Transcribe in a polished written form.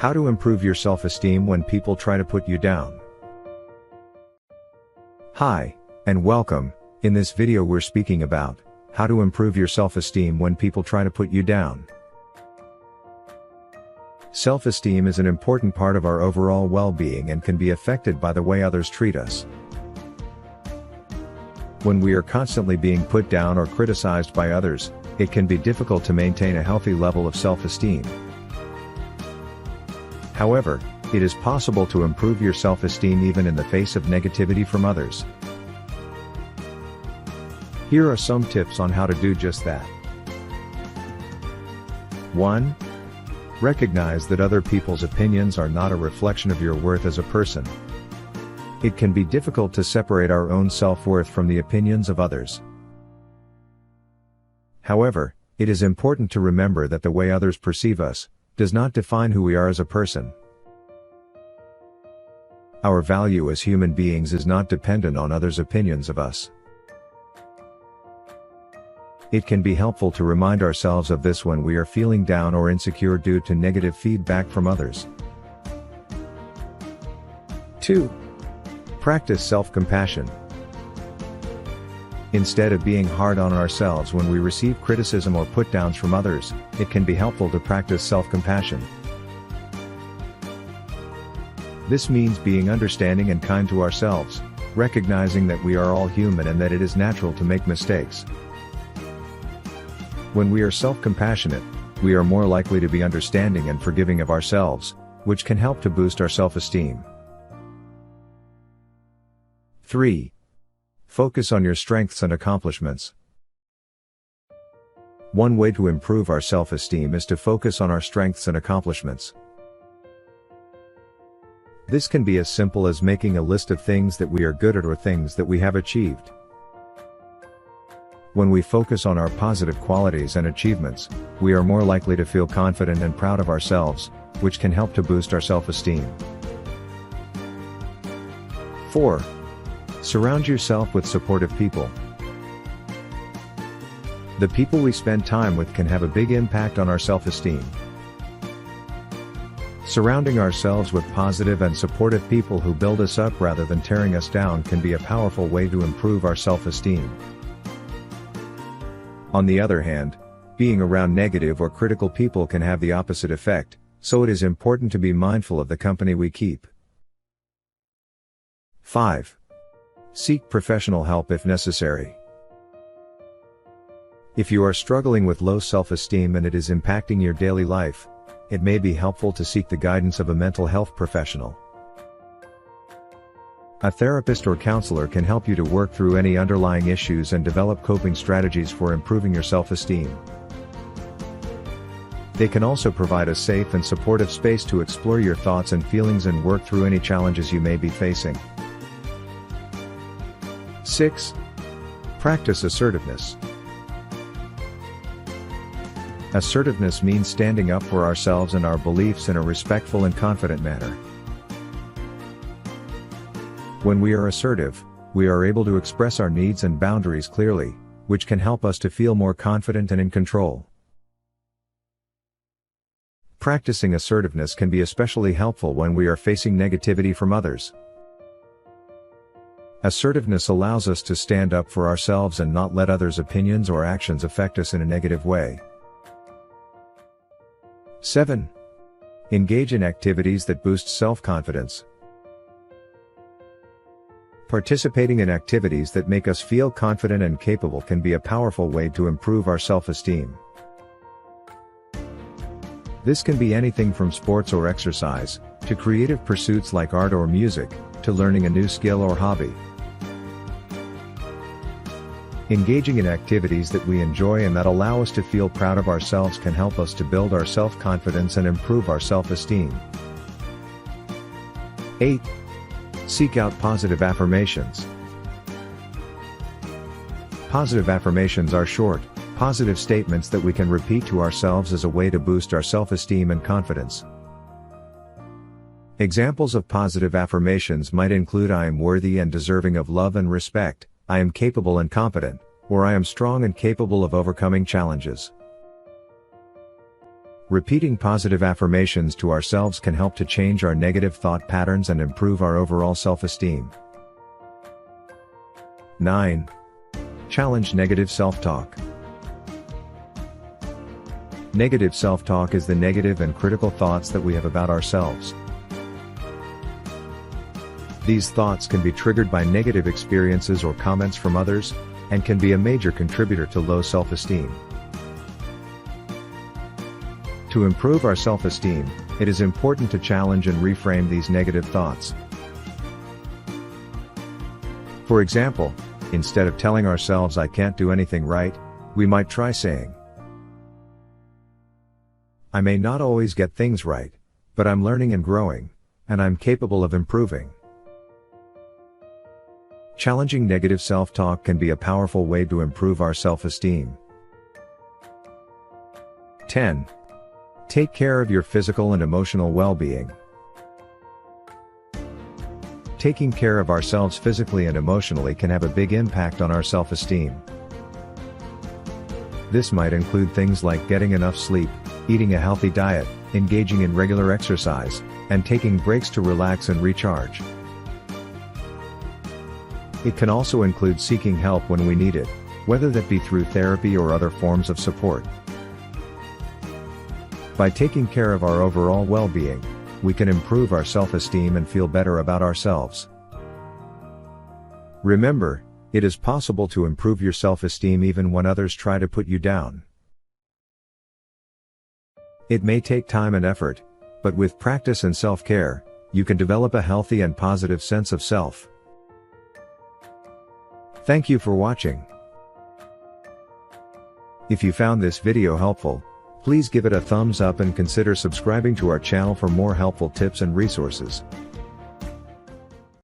How to improve your self-esteem when people try to put you down. Hi, and welcome. In this video we're speaking about how to improve your self-esteem when people try to put you down. Self-esteem is an important part of our overall well-being and can be affected by the way others treat us. When we are constantly being put down or criticized by others, it can be difficult to maintain a healthy level of self-esteem. However, it is possible to improve your self-esteem even in the face of negativity from others. Here are some tips on how to do just that. 1. Recognize that other people's opinions are not a reflection of your worth as a person. It can be difficult to separate our own self-worth from the opinions of others. However, it is important to remember that the way others perceive us does not define who we are as a person. Our value as human beings is not dependent on others' opinions of us. It can be helpful to remind ourselves of this when we are feeling down or insecure due to negative feedback from others. 2. Practice self-compassion. Instead of being hard on ourselves when we receive criticism or put-downs from others, it can be helpful to practice self-compassion. This means being understanding and kind to ourselves, recognizing that we are all human and that it is natural to make mistakes. When we are self-compassionate, we are more likely to be understanding and forgiving of ourselves, which can help to boost our self-esteem. 3. Focus on your strengths and accomplishments. One way to improve our self-esteem is to focus on our strengths and accomplishments. This can be as simple as making a list of things that we are good at or things that we have achieved. When we focus on our positive qualities and achievements, we are more likely to feel confident and proud of ourselves, which can help to boost our self-esteem. 4. Surround yourself with supportive people. The people we spend time with can have a big impact on our self-esteem. Surrounding ourselves with positive and supportive people who build us up rather than tearing us down can be a powerful way to improve our self-esteem. On the other hand, being around negative or critical people can have the opposite effect, so it is important to be mindful of the company we keep. 5. Seek professional help if necessary. If you are struggling with low self-esteem and it is impacting your daily life, it may be helpful to seek the guidance of a mental health professional. A therapist or counselor can help you to work through any underlying issues and develop coping strategies for improving your self-esteem. They can also provide a safe and supportive space to explore your thoughts and feelings and work through any challenges you may be facing. 6. Practice assertiveness. Assertiveness means standing up for ourselves and our beliefs in a respectful and confident manner. When we are assertive, we are able to express our needs and boundaries clearly, which can help us to feel more confident and in control. Practicing assertiveness can be especially helpful when we are facing negativity from others. Assertiveness allows us to stand up for ourselves and not let others' opinions or actions affect us in a negative way. 7. Engage in activities that boost self-confidence. Participating in activities that make us feel confident and capable can be a powerful way to improve our self-esteem. This can be anything from sports or exercise, to creative pursuits like art or music, to learning a new skill or hobby. Engaging in activities that we enjoy and that allow us to feel proud of ourselves can help us to build our self-confidence and improve our self-esteem. 8. Seek out positive affirmations. Positive affirmations are short, positive statements that we can repeat to ourselves as a way to boost our self-esteem and confidence. Examples of positive affirmations might include I am worthy and deserving of love and respect, I am capable and competent, or I am strong and capable of overcoming challenges. Repeating positive affirmations to ourselves can help to change our negative thought patterns and improve our overall self-esteem. 9. Challenge negative self-talk. Negative self-talk is the negative and critical thoughts that we have about ourselves. These thoughts can be triggered by negative experiences or comments from others, and can be a major contributor to low self-esteem. To improve our self-esteem, it is important to challenge and reframe these negative thoughts. For example, instead of telling ourselves "I can't do anything right," we might try saying, "I may not always get things right, but I'm learning and growing, and I'm capable of improving." Challenging negative self-talk can be a powerful way to improve our self-esteem. 10. Take care of your physical and emotional well-being. Taking care of ourselves physically and emotionally can have a big impact on our self-esteem. This might include things like getting enough sleep, eating a healthy diet, engaging in regular exercise, and taking breaks to relax and recharge. It can also include seeking help when we need it, whether that be through therapy or other forms of support. By taking care of our overall well-being, we can improve our self-esteem and feel better about ourselves. Remember, it is possible to improve your self-esteem even when others try to put you down. It may take time and effort, but with practice and self-care, you can develop a healthy and positive sense of self. Thank you for watching. If you found this video helpful, please give it a thumbs up and consider subscribing to our channel for more helpful tips and resources.